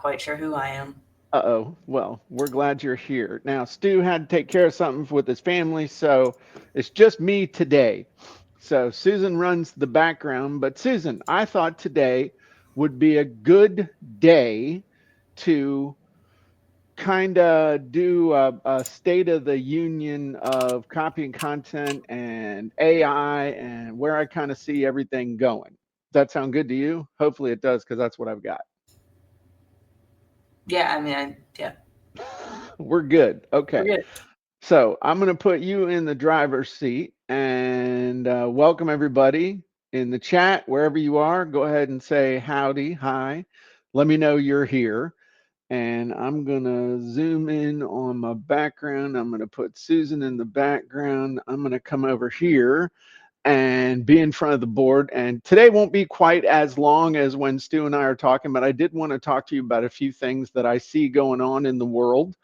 quite sure who I am. Uh-oh. Well, we're glad you're here. Now, Stu had to take care of something with his family, so it's just me today. So Susan runs the background, but Susan, I thought today would be a good day to kind of do a state of the union of copy and content and AI and where I kind of see everything going. Does that sound good to you? Hopefully it does, because that's what I've got. Yeah, I mean, yeah, We're good. we're Okay. good. So I'm going to put you in the driver's seat and welcome everybody in the chat, wherever you are. Go ahead and say howdy, hi. Let me know you're here. And I'm going to zoom in on my background. I'm going to put Susan in the background. I'm going to come over here and be in front of the board. And today won't be quite as long as when Stu and I are talking, but I did want to talk to you about a few things that I see going on in the world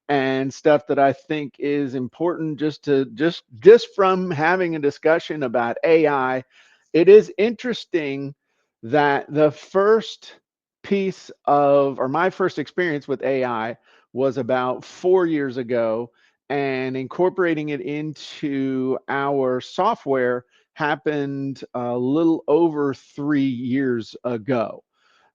and stuff that I think is important just from having a discussion about AI. It is interesting that the first piece of or my first experience with AI was about 4 years ago, and incorporating it into our software happened a little over 3 years ago.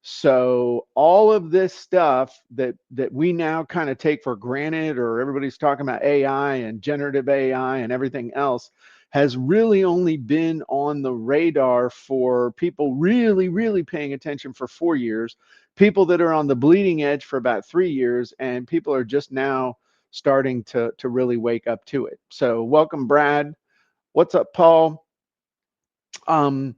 So all of this stuff that we now kind of take for granted, or everybody's talking about AI and generative AI and everything else, has really only been on the radar for people really, really paying attention for 4 years, people that are on the bleeding edge for about 3 years, and people are just now starting to really wake up to it. So welcome, Brad. What's up, Paul? Um,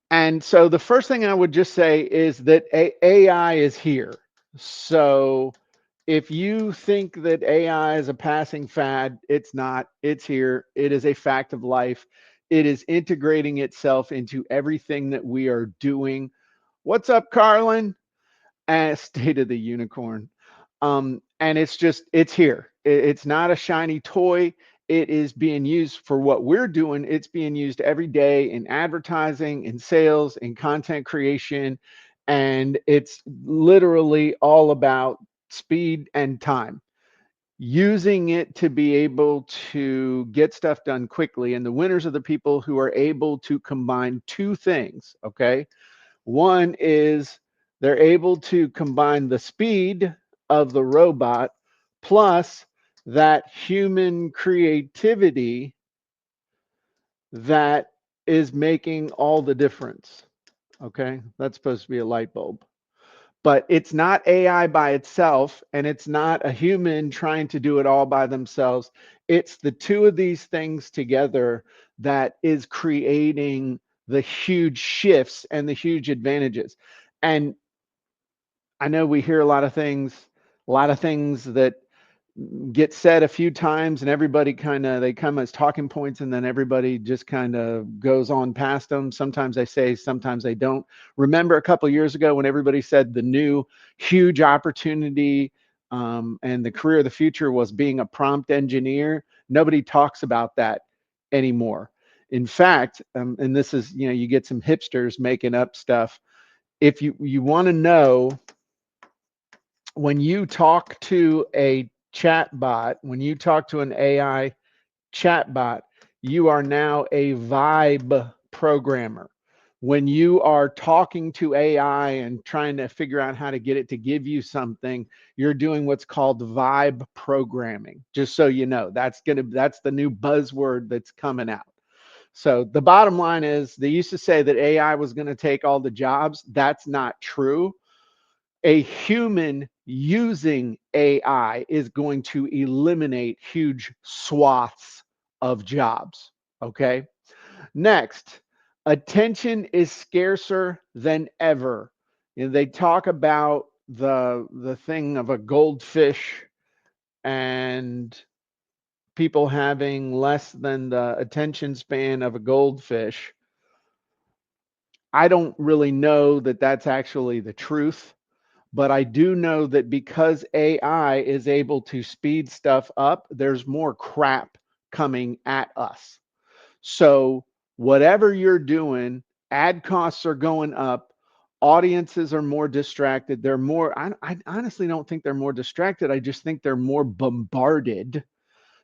and so the first thing I would just say is that AI is here. So if you think that AI is a passing fad, it's not. It's here. It is a fact of life. It is integrating itself into everything that we are doing. What's up, Carlin? And State of the Unicorn. And it's just, it's here. It's not a shiny toy. It is being used for what we're doing. It's being used every day in advertising, in sales, in content creation. And it's literally all about speed and time, using it to be able to get stuff done quickly. And the winners are the people who are able to combine two things. Okay. One is they're able to combine the speed of the robot plus that human creativity that is making all the difference. Okay, that's supposed to be a light bulb. But it's not AI by itself, and it's not a human trying to do it all by themselves. It's the two of these things together that is creating the huge shifts and the huge advantages. And I know we hear a lot of things that get said a few times, and everybody kind of they come as talking points, and then everybody just kind of goes on past them. Sometimes they say, sometimes they don't. Remember a couple of years ago when everybody said the new huge opportunity and the career of the future was being a prompt engineer? Nobody talks about that anymore. In fact, and this is, you get some hipsters making up stuff. If you want to know, when you talk to a chat bot, when you talk to an AI chat bot, you are now a vibe programmer. When you are talking to AI and trying to figure out how to get it to give you something, you're doing what's called vibe programming. Just so you know, that's the new buzzword that's coming out. So the bottom line is, they used to say that AI was going to take all the jobs. That's not true. A human using AI is going to eliminate huge swaths of jobs. Okay. Next, attention is scarcer than ever. They talk about the thing of a goldfish and people having less than the attention span of a goldfish. I don't really know that that's actually the truth. But I do know that because AI is able to speed stuff up, there's more crap coming at us. So, whatever you're doing, ad costs are going up. audiences are more distracted. They're more, I honestly don't think they're more distracted. I just think they're more bombarded.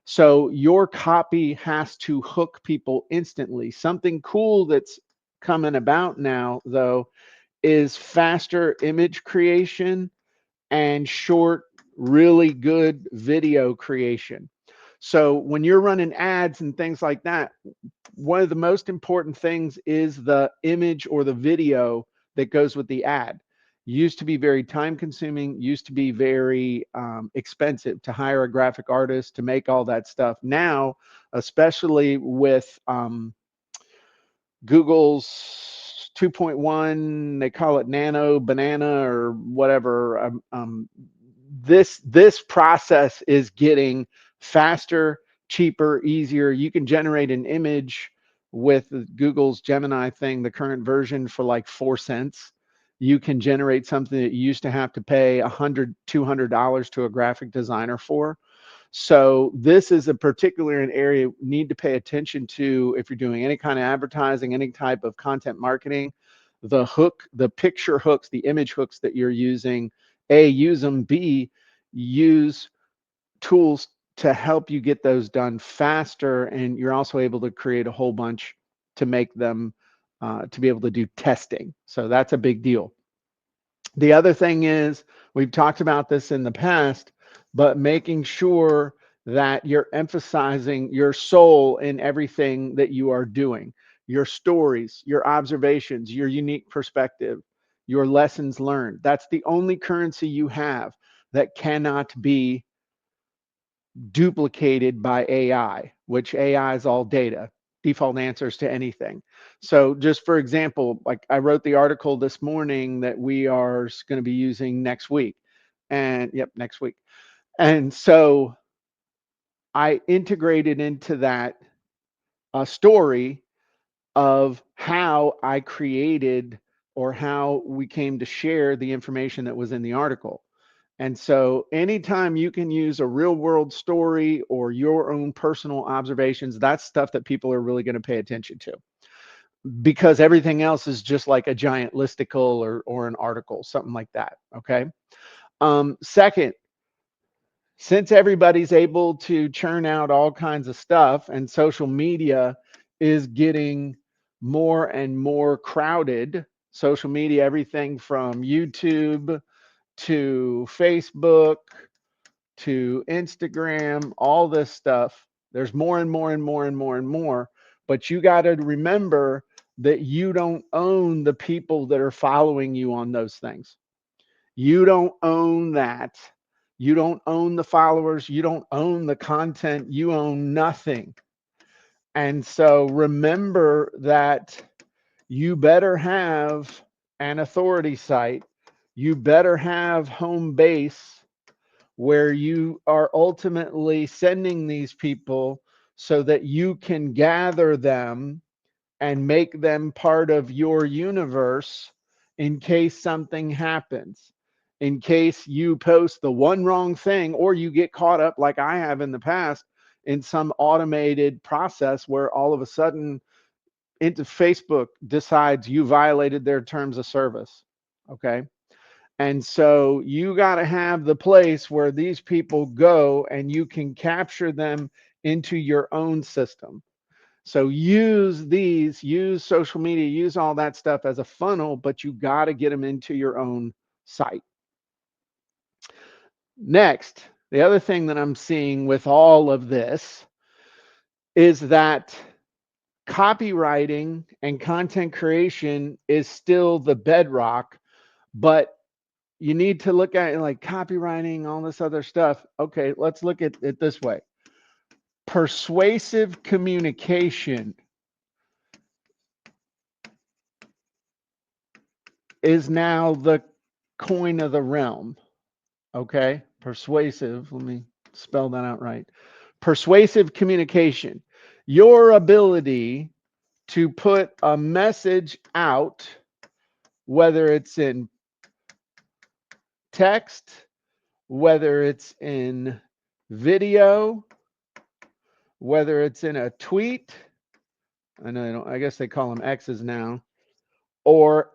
So your copy has to hook people instantly. Something cool that's coming about now, though, is faster image creation and short, really good video creation. So when you're running ads and things like that, one of the most important things is the image or the video that goes with the ad. Used to be very time consuming, used to be very expensive to hire a graphic artist to make all that stuff. Now, especially with Google's 2.1, they call it Nano Banana or whatever. This process is getting faster, cheaper, easier. You can generate an image with Google's Gemini thing, the current version, for like 4 cents. You can generate something that you used to have to pay $100, $200 to a graphic designer for. So this is a particular area you need to pay attention to if you're doing any kind of advertising, any type of content marketing. The hook, the picture hooks, the image hooks that you're using, A, use them, B, use tools to help you get those done faster. And you're also able to create a whole bunch to make them, to be able to do testing. So that's a big deal. The other thing is, we've talked about this in the past, but making sure that you're emphasizing your soul in everything that you are doing, your stories, your observations, your unique perspective, your lessons learned. That's the only currency you have that cannot be duplicated by AI, which AI is all data, default answers to anything. So just for example, like I wrote the article this morning that we are going to be using next week. And yep, next week. And so I integrated into that a story of how I created or how we came to share the information that was in the article. And so anytime you can use a real world story or your own personal observations, that's stuff that people are really going to pay attention to, because everything else is just like a giant listicle or an article, something like that. Okay. Second, since everybody's able to churn out all kinds of stuff and social media is getting more and more crowded, social media, everything from YouTube to Facebook to Instagram, all this stuff. There's more and more and more and more and more. But you got to remember that you don't own the people that are following you on those things. You don't own that. You don't own the followers. You don't own the content. You own nothing. And so remember that you better have an authority site. You better have home base where you are ultimately sending these people so that you can gather them and make them part of your universe in case something happens, in case you post the one wrong thing or you get caught up like I have in the past in some automated process where all of a sudden into Facebook decides you violated their terms of service. Okay. And so you got to have the place where these people go and you can capture them into your own system. So use social media, use all that stuff as a funnel, but you got to get them into your own site. Next, the other thing that I'm seeing with all of this is that copywriting and content creation is still the bedrock, but you need to look at it like copywriting, all this other stuff. Okay, let's look at it this way. Persuasive communication is now the coin of the realm. Okay, persuasive. Let me spell that out right. Persuasive communication, your ability to put a message out, whether it's in text, whether it's in video, whether it's in a tweet. I know I guess they call them X's now, or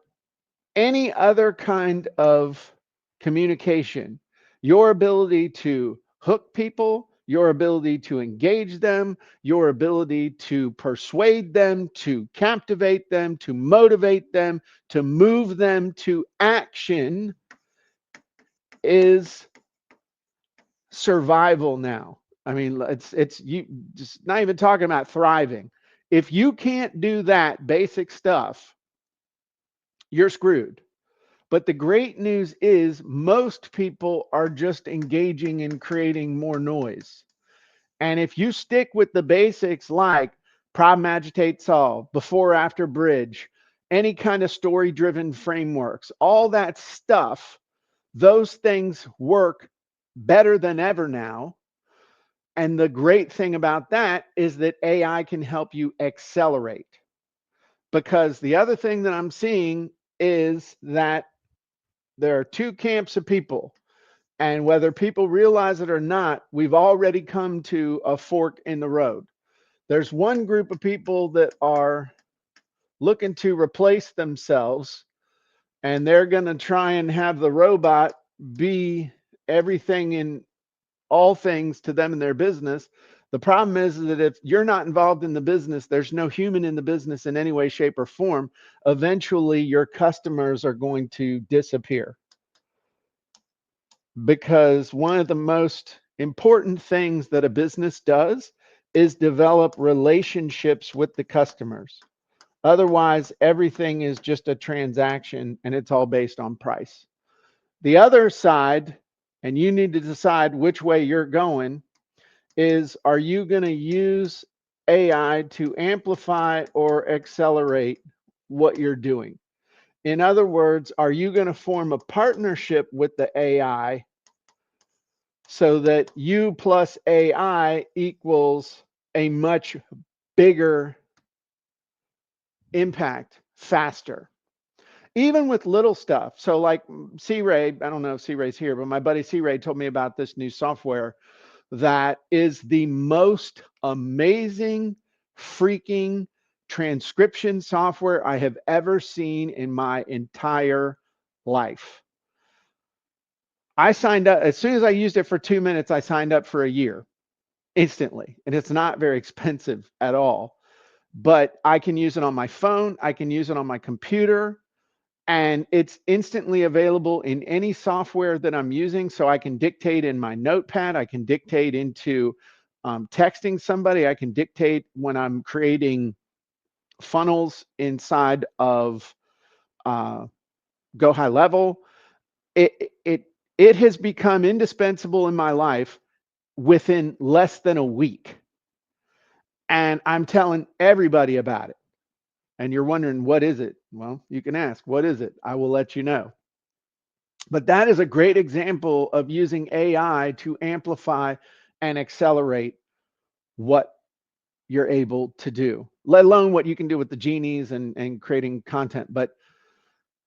any other kind of communication, your ability to hook people, your ability to engage them, your ability to persuade them, to captivate them, to motivate them, to move them to action is survival now. I mean, it's you just not even talking about thriving. If you can't do that basic stuff, you're screwed. But the great news is most people are just engaging in creating more noise. And if you stick with the basics like problem, agitate, solve, before, after, bridge, any kind of story driven frameworks, all that stuff, those things work better than ever now. And the great thing about that is that AI can help you accelerate. Because the other thing that I'm seeing is that there are two camps of people. And whether people realize it or not, we've already come to a fork in the road. There's one group of people that are looking to replace themselves, and they're going to try and have the robot be everything in all things to them in their business. The problem is that if you're not involved in the business, there's no human in the business in any way, shape, or form. Eventually, your customers are going to disappear. Because one of the most important things that a business does is develop relationships with the customers. Otherwise, everything is just a transaction and it's all based on price. The other side, and you need to decide which way you're going, is are you going to use AI to amplify or accelerate what you're doing? In other words, are you going to form a partnership with the AI so that you plus AI equals a much bigger impact faster? Even with little stuff. So like C-Ray, I don't know if C-Ray's here, but my buddy C-Ray told me about this new software that is the most amazing freaking transcription software I have ever seen in my entire life. I signed up, as soon as I used it for 2 minutes, I signed up for a year instantly. And it's not very expensive at all. But I can use it on my phone, I can use it on my computer, and it's instantly available in any software that I'm using. So I can dictate in my notepad, I can dictate into texting somebody, I can dictate when I'm creating funnels inside of Go High Level. It has become indispensable in my life within less than a week. And I'm telling everybody about it. And you're wondering, what is it? Well, you can ask, what is it? I will let you know. But that is a great example of using AI to amplify and accelerate what you're able to do, let alone what you can do with the genies and creating content. But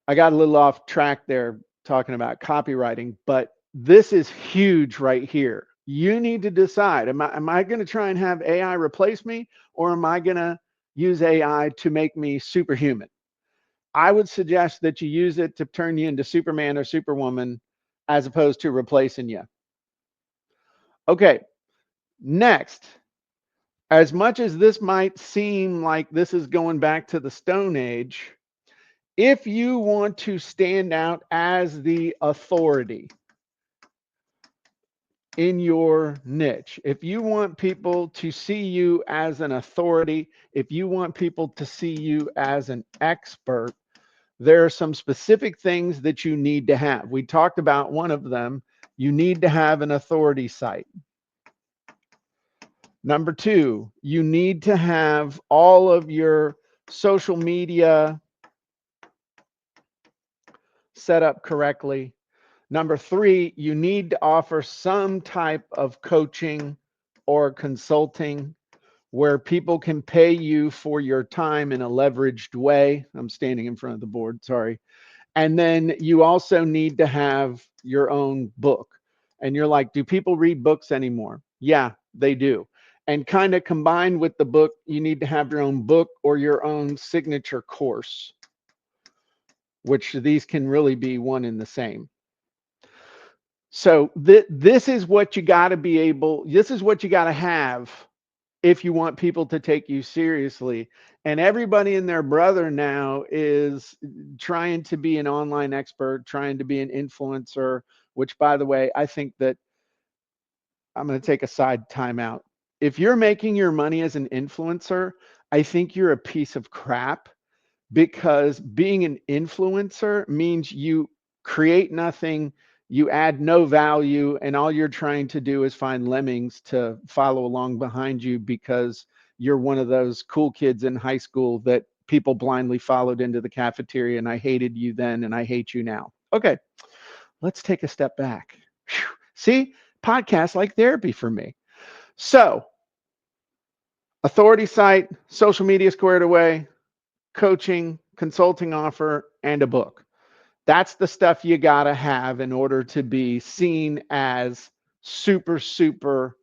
I got a little off track there talking about copywriting, but this is huge right here. You need to decide, am I going to try and have AI replace me, or am I going to use AI to make me superhuman? I would suggest that you use it to turn you into Superman or Superwoman as opposed to replacing you. Okay, next. As much as this might seem like this is going back to the Stone Age, if you want to stand out as the authority in your niche, if you want people to see you as an authority, if you want people to see you as an expert, there are some specific things that you need to have. We talked about one of them. You need to have an authority site. Number two, you need to have all of your social media set up correctly. Number three, you need to offer some type of coaching or consulting where people can pay you for your time in a leveraged way. I'm standing in front of the board, sorry. And then you also need to have your own book. And you're like, do people read books anymore? Yeah, they do. And kind of combined with the book, you need to have your own book or your own signature course. which these can really be one and the same. So this is what you got to be able, this is what you got to have if you want people to take you seriously. And everybody and their brother now is trying to be an online expert, trying to be an influencer, which, by the way, I think that I'm going to take a side timeout. If you're making your money as an influencer, I think you're a piece of crap, because being an influencer means you create nothing, you add no value, and all you're trying to do is find lemmings to follow along behind you because you're one of those cool kids in high school that people blindly followed into the cafeteria, and I hated you then and I hate you now. Okay, let's take a step back. Whew. See, podcasts like therapy for me. So, authority site, social media squared away, coaching, consulting offer, and a book. That's the stuff you got to have in order to be seen as super, super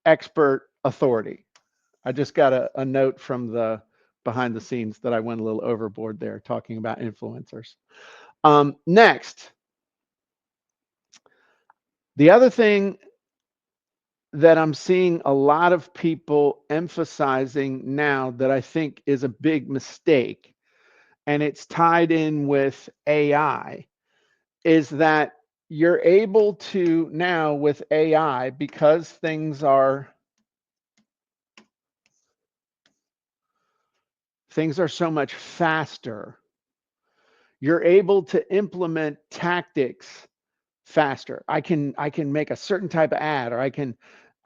expert authority. I just got a note from the behind the scenes that I went a little overboard there talking about influencers. Next, the other thing that I'm seeing a lot of people emphasizing now that I think is a big mistake, and it's tied in with AI, is that you're able to now with AI, because things are so much faster, you're able to implement tactics faster. I can make a certain type of ad, or I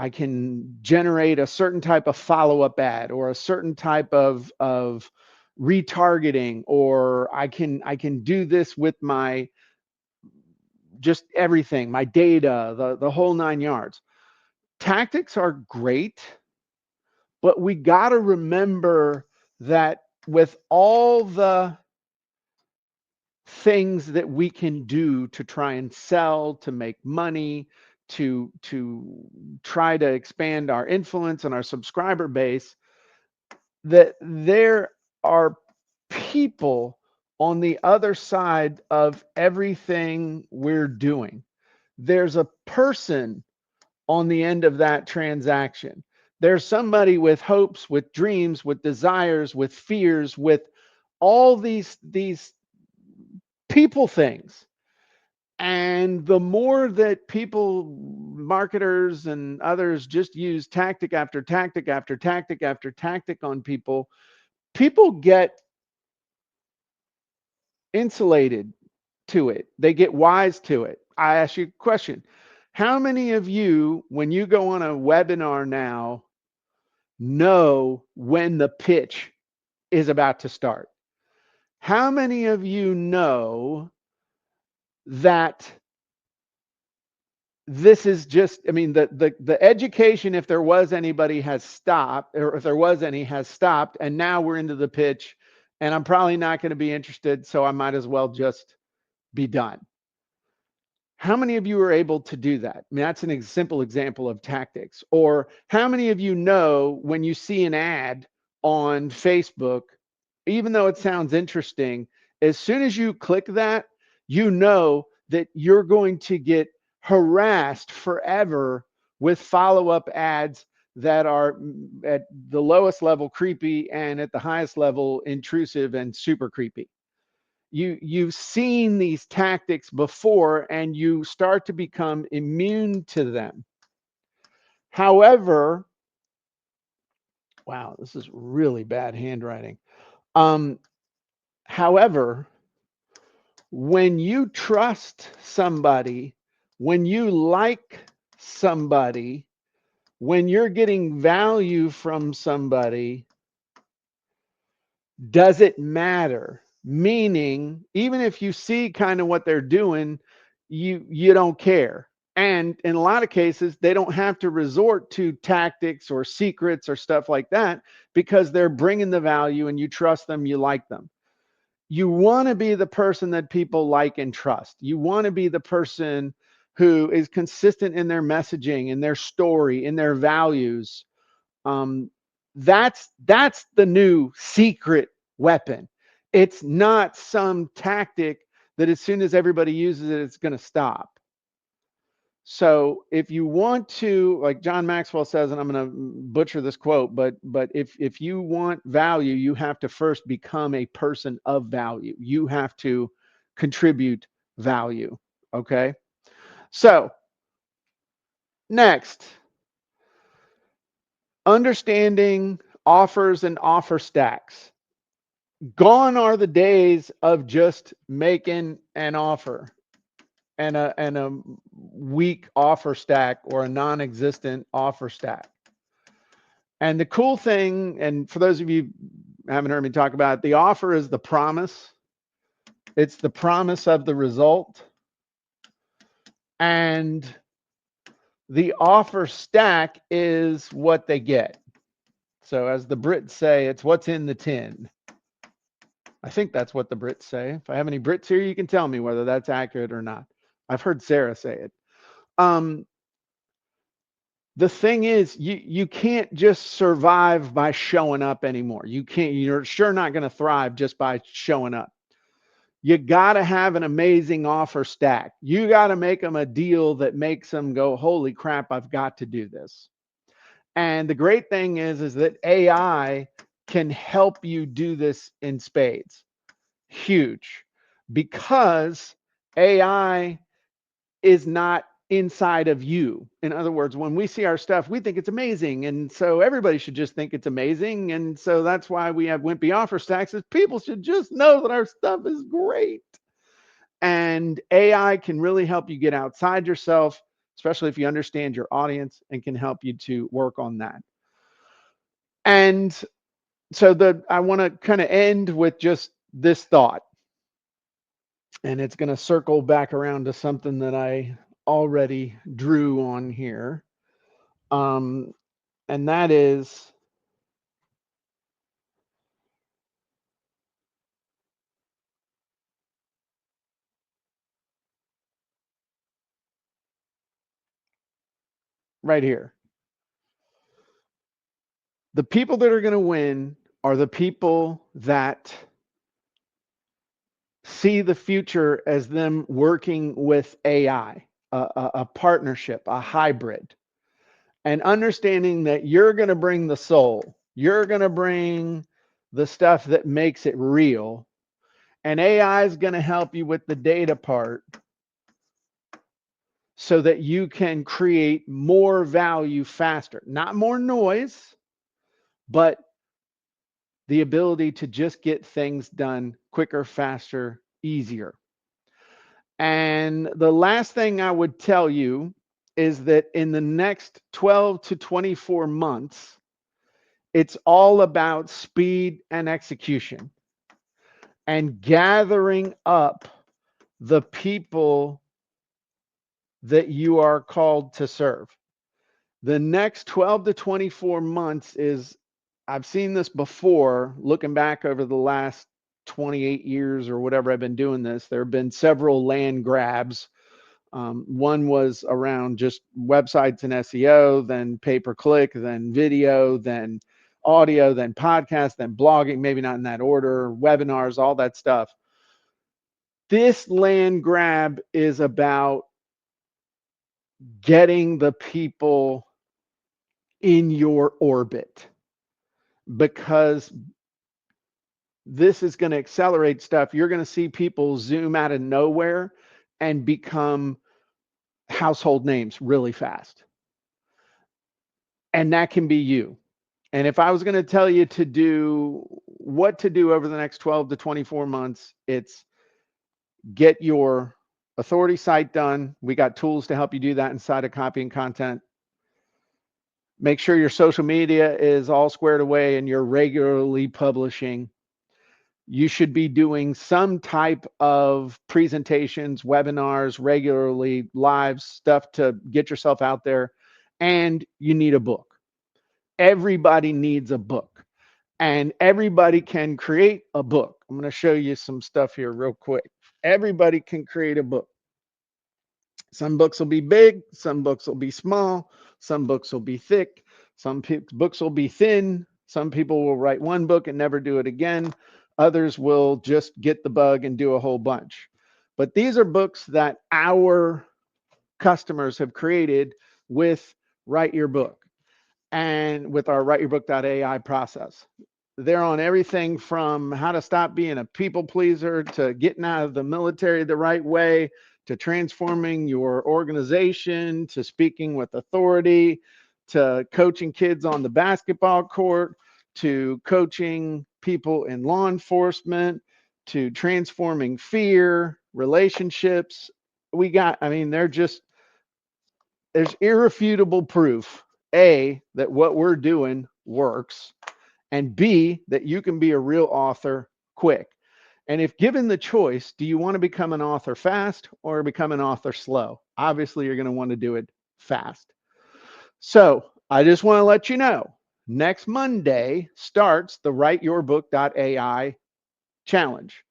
can generate a certain type of follow-up ad, or a certain type of retargeting, or I can do this with my just everything, my data, the whole 9 yards. Tactics are great, but we got to remember that with all the things that we can do to try and sell, to make money, to try to expand our influence and our subscriber base, that there are people on the other side of everything we're doing. There's a person on the end of that transaction. There's somebody with hopes, with dreams, with desires, with fears, with all these people things. And the more that people, marketers and others, just use tactic after tactic after tactic after tactic on people, people get insulated to it. They get wise to it. I ask you a question. How many of you, when you go on a webinar now, know when the pitch is about to start? How many of you know that this is just, I mean, the education, if there was anybody, has stopped, or if there was any, has stopped, and now we're into the pitch, and I'm probably not going to be interested, so I might as well just be done. How many of you are able to do that? I mean, that's an simple example of tactics. Or how many of you know when you see an ad on Facebook, even though it sounds interesting, as soon as you click that, you know that you're going to get harassed forever with follow-up ads that are at the lowest level creepy and at the highest level intrusive and super creepy. You've seen these tactics before, and you start to become immune to them. However, wow, this is really bad handwriting. However, when you trust somebody, when you like somebody, when you're getting value from somebody, does it matter? Meaning, even if you see kind of what they're doing, you don't care. And in a lot of cases, they don't have to resort to tactics or secrets or stuff like that, because they're bringing the value and you trust them, you like them. You want to be the person that people like and trust. You want to be the person who is consistent in their messaging, in their story, in their values. That's the new secret weapon. It's not some tactic that as soon as everybody uses it, it's going to stop. So if you want to, like John Maxwell says, and I'm going to butcher this quote, but if you want value, you have to first become a person of value. You have to contribute value. Okay. So next, understanding offers and offer stacks. Gone are the days of just making an offer and a weak offer stack or a non-existent offer stack. And the cool thing, and for those of you who haven't heard me talk about it, the offer is the promise. It's the promise of the result. And the offer stack is what they get. So as the Brits say, it's what's in the tin. I think that's what the Brits say. If I have any Brits here, you can tell me whether that's accurate or not. I've heard Sarah say it. The thing is, you can't just survive by showing up anymore. You're sure not going to thrive just by showing up. You got to have an amazing offer stack. You got to make them a deal that makes them go, holy crap, I've got to do this. And the great thing is that AI can help you do this in spades. Huge. Because AI is not inside of you. In other words, when we see our stuff, we think it's amazing. And so everybody should just think it's amazing. And so that's why we have Wimpy offer stacks, is people should just know that our stuff is great. And AI can really help you get outside yourself, especially if you understand your audience, and can help you to work on that. And so I want to kind of end with just this thought. And it's going to circle back around to something that I already drew on here. And that is right here. The people that are going to win are the people that see the future as them working with AI, a partnership, a hybrid, and understanding that you're going to bring the soul, you're going to bring the stuff that makes it real, and AI is going to help you with the data part so that you can create more value faster, not more noise, but the ability to just get things done quicker, faster, easier. And the last thing I would tell you is that in the next 12 to 24 months, it's all about speed and execution and gathering up the people that you are called to serve. The next 12 to 24 months is, I've seen this before, looking back over the last 28 years or whatever I've been doing this. There have been several land grabs. One was around just websites and SEO, then pay-per-click, then video, then audio, then podcast, then blogging, maybe not in that order, webinars, all that stuff. This land grab is about getting the people in your orbit, because this is going to accelerate stuff. You're going to see people zoom out of nowhere and become household names really fast. And that can be you. And if I was going to tell you to do what to do over the next 12 to 24 months, it's get your authority site done. We got tools to help you do that inside of Copy and Content. Make sure your social media is all squared away and you're regularly publishing. You should be doing some type of presentations, webinars, regularly, live stuff to get yourself out there. And you need a book. Everybody needs a book, and everybody can create a book. I'm going to show you some stuff here real quick. Everybody can create a book. Some books will be big, some books will be small, some books will be thick, some books will be thin. Some people will write one book and never do it again. Others will just get the bug and do a whole bunch. But these are books that our customers have created with Write Your Book and with our writeyourbook.ai process. They're on everything from how to stop being a people pleaser to getting out of the military the right way to transforming your organization to speaking with authority to coaching kids on the basketball court to coaching people in law enforcement to transforming fear, relationships. There's irrefutable proof, A, that what we're doing works, and B, that you can be a real author quick. And if given the choice, do you want to become an author fast or become an author slow? Obviously, you're going to want to do it fast. So I just want to let you know, next Monday starts the writeyourbook.ai challenge,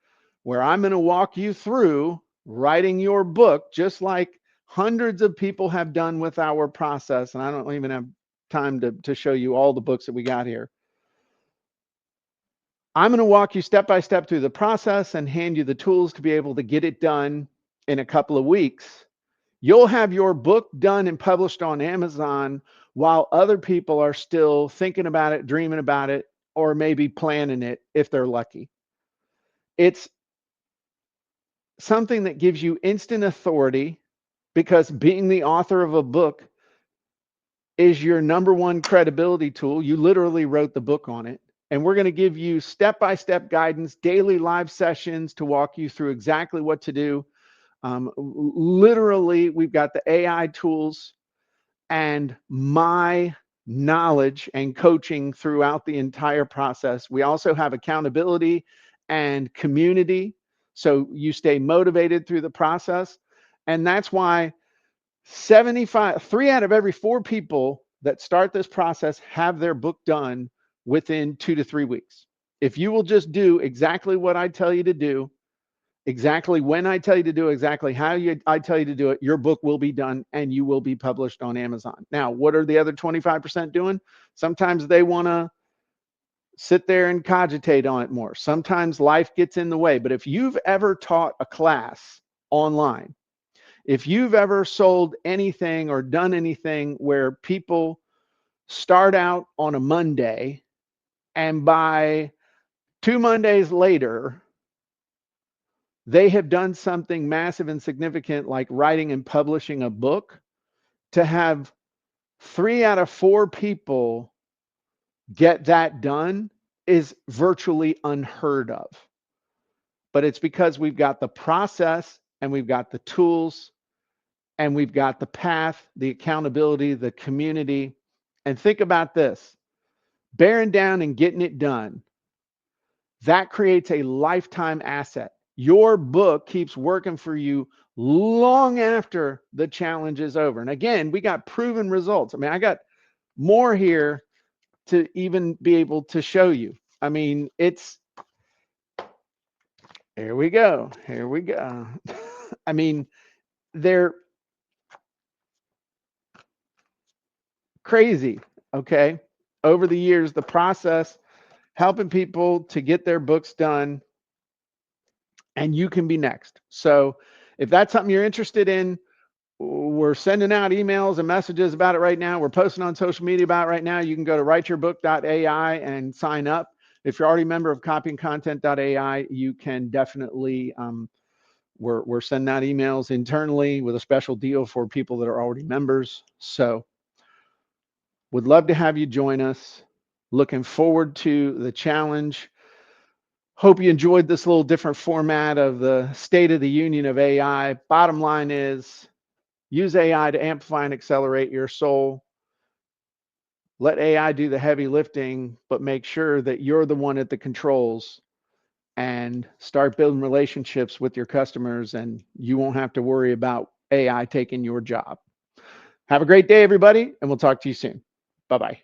where I'm going to walk you through writing your book, just like hundreds of people have done with our process. And I don't even have time to show you all the books that we got here. I'm going to walk you step by step through the process and hand you the tools to be able to get it done in a couple of weeks. You'll have your book done and published on Amazon while other people are still thinking about it, dreaming about it, or maybe planning it if they're lucky. It's something that gives you instant authority because being the author of a book is your number one credibility tool. You literally wrote the book on it. And we're going to give you step-by-step guidance, daily live sessions to walk you through exactly what to do. Literally, we've got the AI tools and my knowledge and coaching throughout the entire process. We also have accountability and community, so you stay motivated through the process. And that's why 3 out of every 4 people that start this process have their book done within 2 to 3 weeks. If you will just do exactly what I tell you to do, exactly when I tell you to do, exactly how I tell you to do it, your book will be done and you will be published on Amazon. Now, what are the other 25% doing? Sometimes they want to sit there and cogitate on it more. Sometimes life gets in the way. But if you've ever taught a class online, if you've ever sold anything or done anything where people start out on a Monday and by 2 Mondays later, they have done something massive and significant like writing and publishing a book, to have 3 out of 4 people get that done is virtually unheard of. But it's because we've got the process and we've got the tools and we've got the path, the accountability, the community. And think about this, bearing down and getting it done, that creates a lifetime asset. Your book keeps working for you long after the challenge is over. And again, we got proven results. I mean, I got more here to even be able to show you. I mean, here we go. Here we go. I mean, they're crazy. Okay. Over the years, the process, helping people to get their books done, and you can be next. So if that's something you're interested in, we're sending out emails and messages about it right now. We're posting on social media about it right now. You can go to writeyourbook.ai and sign up. If you're already a member of copyandcontent.ai, you can definitely, we're sending out emails internally with a special deal for people that are already members. So would love to have you join us. Looking forward to the challenge. Hope you enjoyed this little different format of the State of the Union of AI. Bottom line is, use AI to amplify and accelerate your soul. Let AI do the heavy lifting, but make sure that you're the one at the controls, and start building relationships with your customers, and you won't have to worry about AI taking your job. Have a great day, everybody, and we'll talk to you soon. Bye-bye.